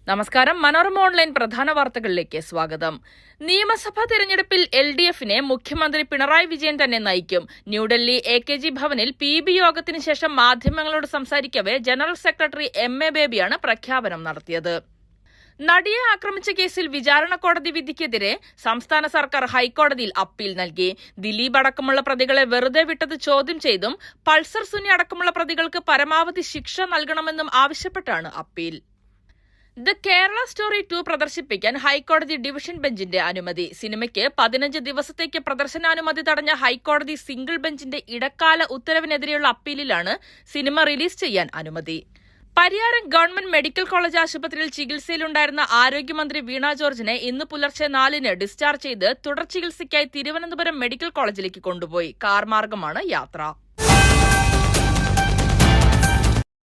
നമസ്കാരം. മനോരമ ഓൺലൈൻ പ്രധാന വാർത്തകളിലേക്ക് സ്വാഗതം. നിയമസഭാ തെരഞ്ഞെടുപ്പിൽ LDFനെ മുഖ്യമന്ത്രി പിണറായി വിജയൻ തന്നെ നയിക്കും. ന്യൂഡൽഹി AKG ഭവനിൽ PB യോഗത്തിന് ശേഷം മാധ്യമങ്ങളോട് സംസാരിക്കവെ ജനറൽ സെക്രട്ടറി MA ബേബിയാണ് പ്രഖ്യാപനം നടത്തിയത്. നടിയെ ആക്രമിച്ച കേസിൽ വിചാരണ കോടതി വിധിക്കെതിരെ സംസ്ഥാന സർക്കാർ ഹൈക്കോടതിയിൽ അപ്പീൽ നൽകി. ദിലീപ് അടക്കമുള്ള പ്രതികളെ വെറുതെ വിട്ടത് ചോദ്യം ചെയ്തും പൾസർ സുനി അടക്കമുള്ള പ്രതികൾക്ക് പരമാവധി ശിക്ഷ നൽകണമെന്നും ആവശ്യപ്പെട്ടാണ് അപ്പീൽ. ദ കേരള സ്റ്റോറി 2 പ്രദർശിപ്പിക്കാൻ ഹൈക്കോടതി ഡിവിഷൻ ബെഞ്ചിന്റെ അനുമതി. സിനിമയ്ക്ക് 15 ദിവസത്തേക്ക് പ്രദർശനാനുമതി തടഞ്ഞ ഹൈക്കോടതി സിംഗിൾ ബെഞ്ചിന്റെ ഇടക്കാല ഉത്തരവിനെതിരെയുള്ള അപ്പീലിലാണ് സിനിമ റിലീസ് ചെയ്യാൻ അനുമതി. പരിയാരം ഗവൺമെന്റ് മെഡിക്കൽ കോളേജ് ആശുപത്രിയിൽ ചികിത്സയിലുണ്ടായിരുന്ന ആരോഗ്യമന്ത്രി വീണ ജോർജിനെ ഇന്ന് പുലർച്ചെ 4-ന് ഡിസ്ചാർജ് ചെയ്ത് തുടർ ചികിത്സയ്ക്കായി തിരുവനന്തപുരം മെഡിക്കൽ കോളേജിലേക്ക് കൊണ്ടുപോയി. കാർ മാർഗമാണ് യാത്ര.